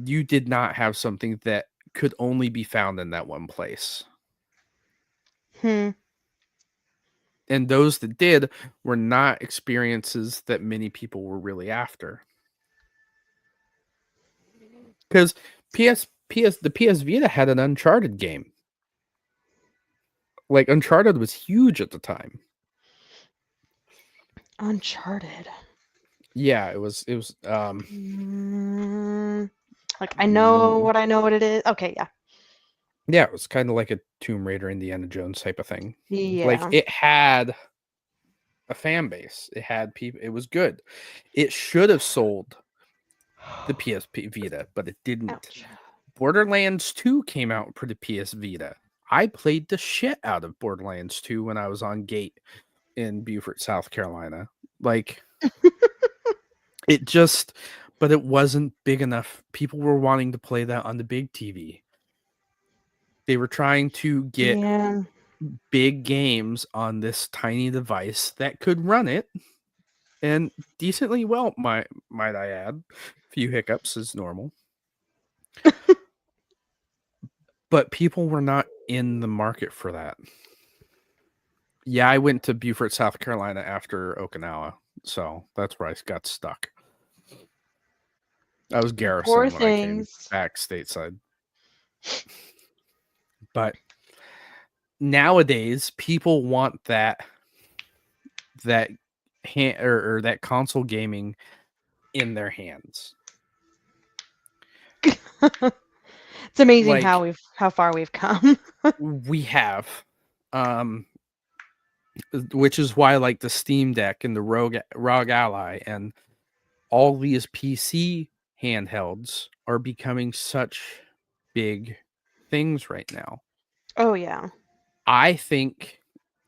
You did not have something that could only be found in that one place. And those that did were not experiences that many people were really after. Because the PS Vita had an Uncharted game. Like Uncharted was huge at the time. Uncharted. Yeah, it was like I know what it is. Okay, yeah. Yeah, it was kind of like a Tomb Raider, Indiana Jones type of thing. Yeah. Like it had a fan base. It had people. It was good. It should have sold the PSP Vita, but it didn't. Ouch. Borderlands 2 came out for the PS Vita. I played the shit out of Borderlands 2 when I was on Gate in Beaufort, South Carolina. Like, it just, but it wasn't big enough. People were wanting to play that on the big TV. They were trying to get Yeah. big games on this tiny device that could run it, and decently well, might I add. Few hiccups is normal. But people were not in the market for that. Yeah, I went to Beaufort, South Carolina after Okinawa, so that's where I got stuck. I was garrisoned Poor when I came things. back stateside. But nowadays, people want that hand or that console gaming in their hands. It's amazing Like, how far we've come. we have, which is why like the Steam Deck and the ROG Ally and all these PC handhelds are becoming such big things right now. Oh yeah. I think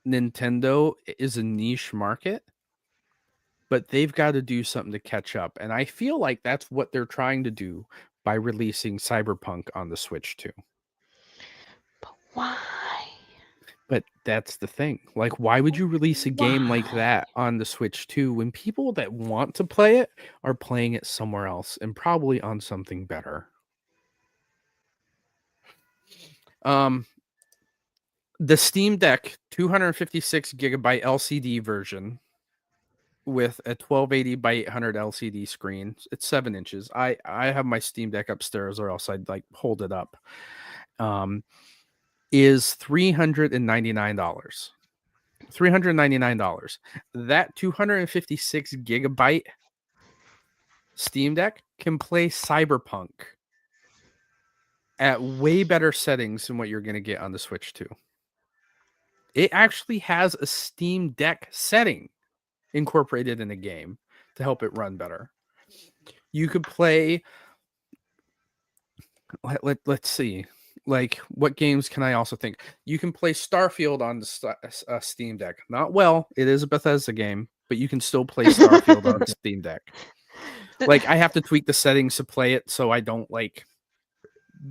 Nintendo is a niche market, but they've got to do something to catch up. And I feel like that's what they're trying to do by releasing Cyberpunk on the Switch too. But why? But that's the thing. Like, why would you release a game like Why? that on the Switch 2 when people that want to play it are playing it somewhere else and probably on something better? The Steam Deck 256 gigabyte LCD version with a 1280 by 800 LCD screen. It's 7 inches. I have my Steam Deck upstairs, or else I'd like hold it up. Is $399. $399. That 256 gigabyte Steam Deck can play Cyberpunk at way better settings than what you're going to get on the Switch 2. It actually has a Steam Deck setting incorporated in the game to help it run better. You could play, let's see, like, what games can I also think? You can play Starfield on the Steam Deck. Not well, it is a Bethesda game, but you can still play Starfield on the Steam Deck. Like, I have to tweak the settings to play it so I don't like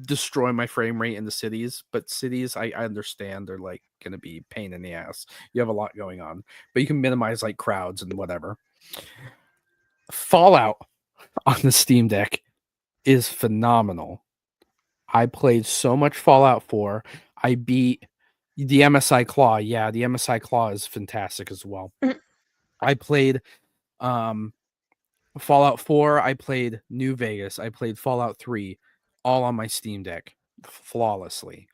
destroy my frame rate in the cities. But cities, I understand they're like gonna be pain in the ass. You have a lot going on, but you can minimize like crowds and whatever. Fallout on the Steam Deck is phenomenal. I played so much Fallout 4. I beat the MSI Claw. Yeah, the MSI Claw is fantastic as well. I played Fallout 4. I played New Vegas. I played Fallout 3, all on my Steam Deck flawlessly.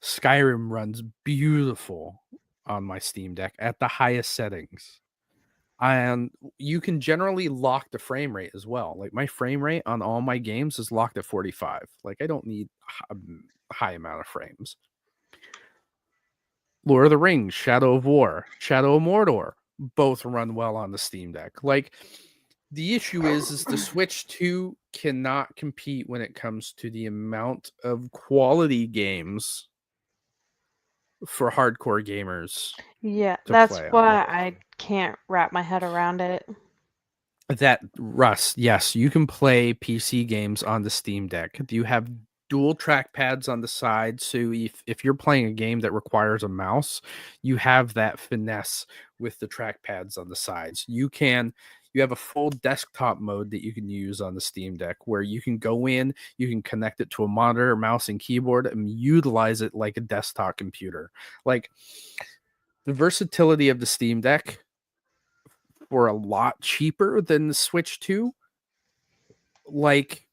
Skyrim runs beautiful on my Steam Deck at the highest settings. And you can generally lock the frame rate as well. Like, my frame rate on all my games is locked at 45. Like, I don't need a high amount of frames. Lord of the Rings, Shadow of War, Shadow of Mordor, both run well on the Steam Deck. Like, the issue is the Switch 2 cannot compete when it comes to the amount of quality games for hardcore gamers. Yeah, to that's play on. why I can't wrap my head around it. That, Russ, yes, you can play PC games on the Steam Deck. You have dual trackpads on the side, so if you're playing a game that requires a mouse, you have that finesse with the trackpads on the sides. You have a full desktop mode that you can use on the Steam Deck, where you can go in, you can connect it to a monitor, mouse, and keyboard, and utilize it like a desktop computer. Like, the versatility of the Steam Deck for a lot cheaper than the Switch 2, like,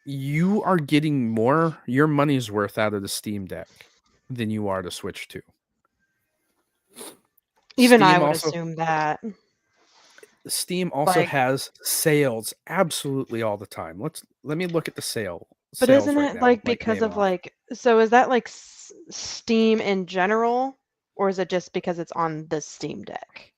you are getting more your money's worth out of the Steam Deck than you are to Switch 2. Even I Steam would also, assume that. Steam also Like, has sales absolutely all the time. Let me look at the but sales isn't right it now, like like because name of off. like, so is that like Steam in general, or is it just because it's on the Steam Deck?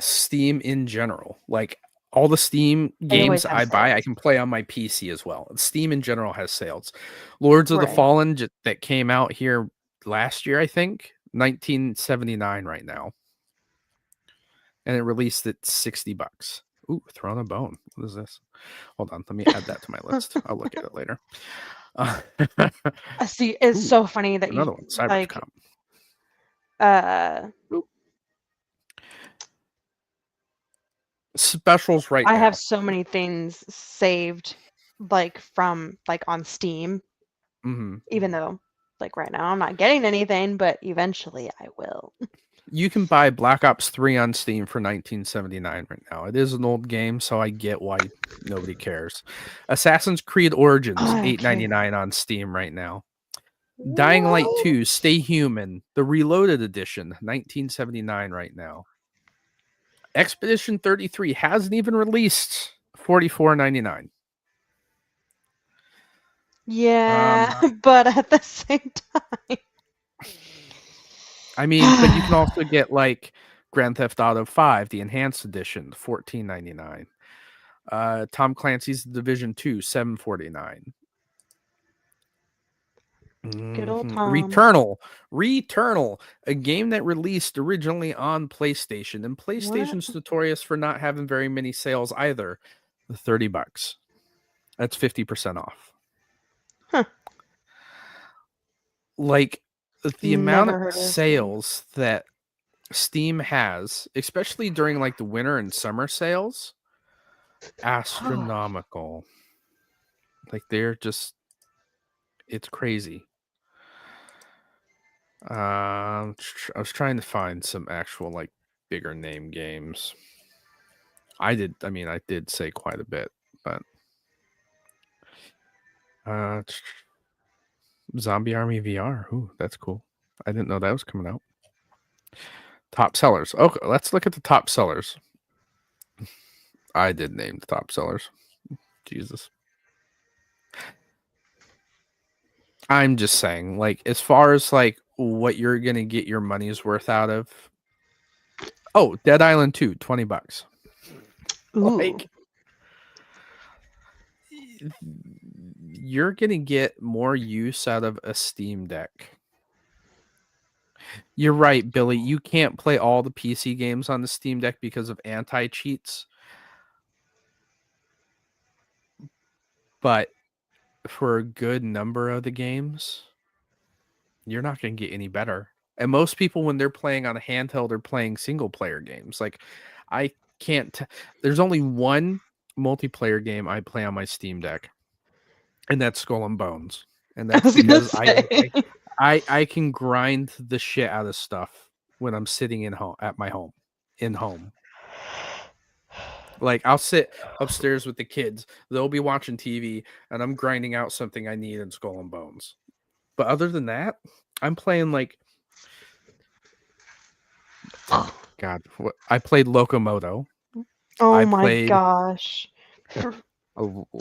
Steam in general, like all the Steam They always games have I buy, I sales. can play on my PC as well. Steam in general has sales. Lords of the Right. Fallen that came out here last year, I think, 1979 right now, and it released at $60. Ooh, Throne of Bone. What is this? Hold on, let me add that to my list. I'll look at it later. See, it's Ooh, so funny that another you one, Cybercom. like Specials right I now. have so many things saved like from like on Steam, even though like right now I'm not getting anything, but eventually I will. You can buy Black Ops 3 on Steam for $19.79 right now. It is an old game, so I get why nobody cares. Assassin's Creed Origins, I $8.99 on Steam right now. Dying Light 2, Stay Human, the Reloaded Edition, $19.79 right now. Expedition 33 hasn't even released, $44.99. Yeah, but at the same time. I mean, but you can also get like Grand Theft Auto 5, the enhanced edition, $14.99. Tom Clancy's Division 2, $7.49. Good old Tom. Returnal, a game that released originally on PlayStation, and PlayStation's notorious for not having very many sales either. $30. That's 50% off. Huh. Like the amount Never of heard of sales that Steam has, especially during like the winter and summer sales, astronomical. Like they're just, it's crazy. I was trying to find some actual like bigger name games. I did say quite a bit, but Zombie Army VR. Ooh, that's cool. I didn't know that was coming out. Top sellers. Okay, let's look at the top sellers. I did name the top sellers. Jesus. I'm just saying, like, as far as like what you're gonna get your money's worth out of. Oh, Dead Island 2, $20. Ooh. Like, you're gonna get more use out of a Steam Deck. You're right, Billy. You can't play all the PC games on the Steam Deck because of anti-cheats. But for a good number of the games, you're not going to get any better. And most people, when they're playing on a handheld, are playing single-player games. Like, I can't... There's only one multiplayer game I play on my Steam Deck, and that's Skull and Bones. And that's because I can grind the shit out of stuff when I'm sitting in home in home. Like I'll sit upstairs with the kids, they'll be watching TV, and I'm grinding out something I need in Skull and Bones. But other than that, I'm playing like God. I played Locomoto. Oh my gosh! I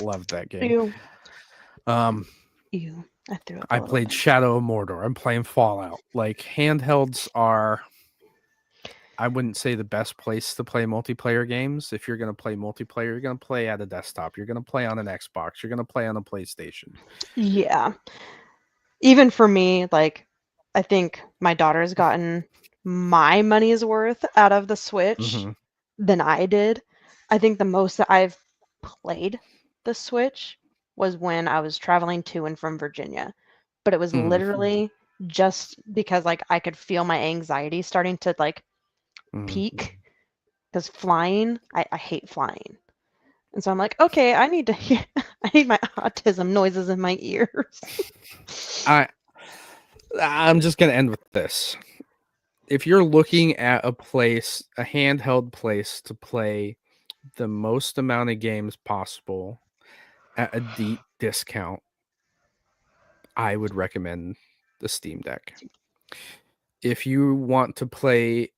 love that game. Ew. Ew. I played Shadow of Mordor. I'm playing Fallout. Like handhelds are, I wouldn't say the best place to play multiplayer games. If you're going to play multiplayer, you're going to play at a desktop. You're going to play on an Xbox. You're going to play on a PlayStation. Yeah. Even for me, like, I think my daughter's gotten my money's worth out of the Switch than I did. I think the most that I've played the Switch was when I was traveling to and from Virginia. But it was literally just because like I could feel my anxiety starting to like peak, because flying, I hate flying. And so I'm like, okay, I need my autism noises in my ears. I'm just gonna end with this. If you're looking at a handheld place to play the most amount of games possible at a deep discount, I would recommend the Steam Deck. If you want to play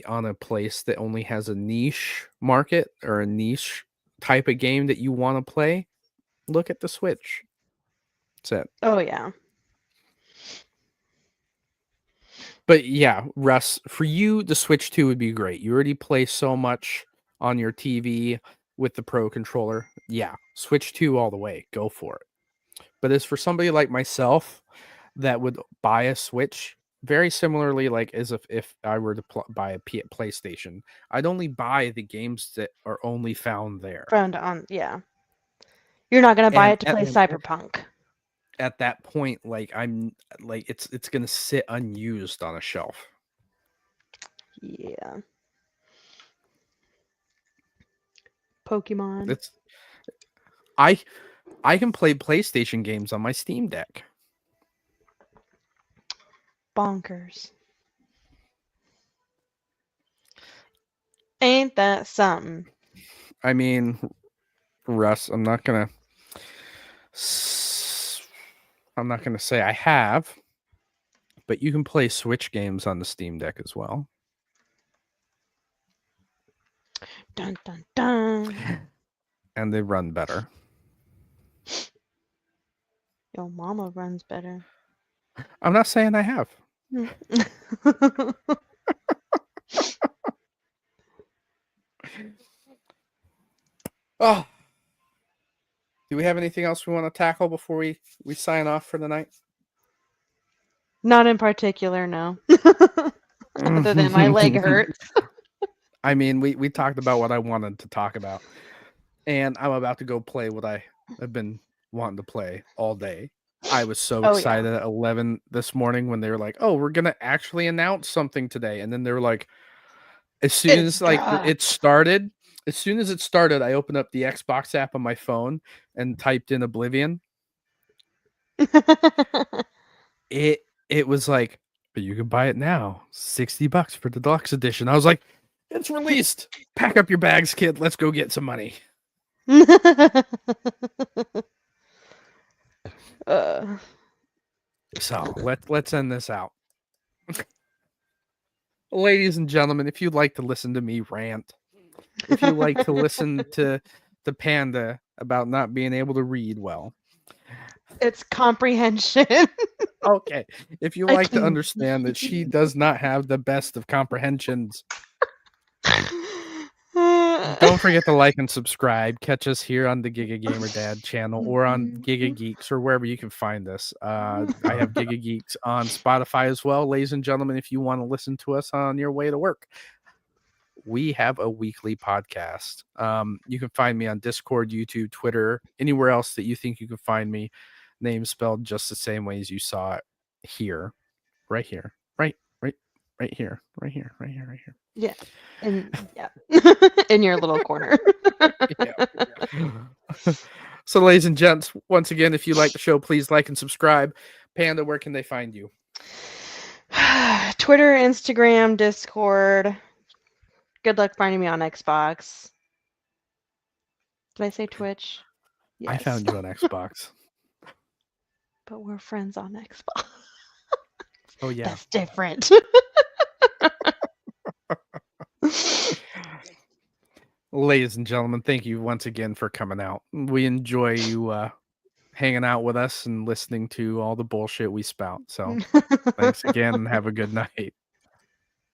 on a place that only has a niche market or a niche type of game that you want to play, look at the Switch. That's it. Oh yeah. But yeah, Russ, for you, the Switch 2 would be great. You already play so much on your TV. with the Pro controller, yeah, Switch 2 all the way, go for it. But as for somebody like myself that would buy a Switch, very similarly, like as if I were to buy a PlayStation, I'd only buy the games that are only found there. Found on, yeah. You're not gonna buy And it to play Cyberpunk. At that point, like I'm like it's gonna sit unused on a shelf. Yeah. Pokemon. It's I can play PlayStation games on my Steam Deck. Bonkers. Ain't that something? I mean, Russ, I'm not gonna say I have, but you can play Switch games on the Steam Deck as well. Dun dun dun. And they run better. Yo, mama runs better. I'm not saying I have. Oh, do we have anything else we want to tackle before we sign off for the night? Not in particular, no. Other than my leg hurts. I mean, we talked about what I wanted to talk about, and I'm about to go play what I have been wanting to play all day. I was so excited at 11 this morning when they were like, "Oh, we're gonna actually announce something today," and then they were like, as soon as it started, I opened up the Xbox app on my phone and typed in Oblivion. It was like, but you can buy it now, $60 for the deluxe edition. I was like, it's released. Pack up your bags, kid. Let's go get some money. So let's end this out. Ladies and gentlemen, if you'd like to listen to me rant, if you like to listen to the Panda about not being able to read well, it's comprehension. Okay. If you like to understand that she does not have the best of comprehensions, don't forget to like and subscribe. Catch us here on the Giga Gamer Dad channel or on Giga Geeks or wherever you can find us. I have Giga Geeks on Spotify as well. Ladies and gentlemen, if you want to listen to us on your way to work, we have a weekly podcast. You can find me on Discord, YouTube, Twitter, anywhere else that you think you can find me. Name spelled just the same way as you saw it here. Right here. Right here. Yeah. In your little corner. So, ladies and gents, once again, if you like the show, please like and subscribe. Panda, where can they find you? Twitter, Instagram, Discord. Good luck finding me on Xbox. Did I say Twitch? Yes. I found you on Xbox. But we're friends on Xbox. Oh, yeah. That's different. Ladies and gentlemen, thank you once again for coming out. We enjoy you hanging out with us and listening to all the bullshit we spout. So thanks again and have a good night.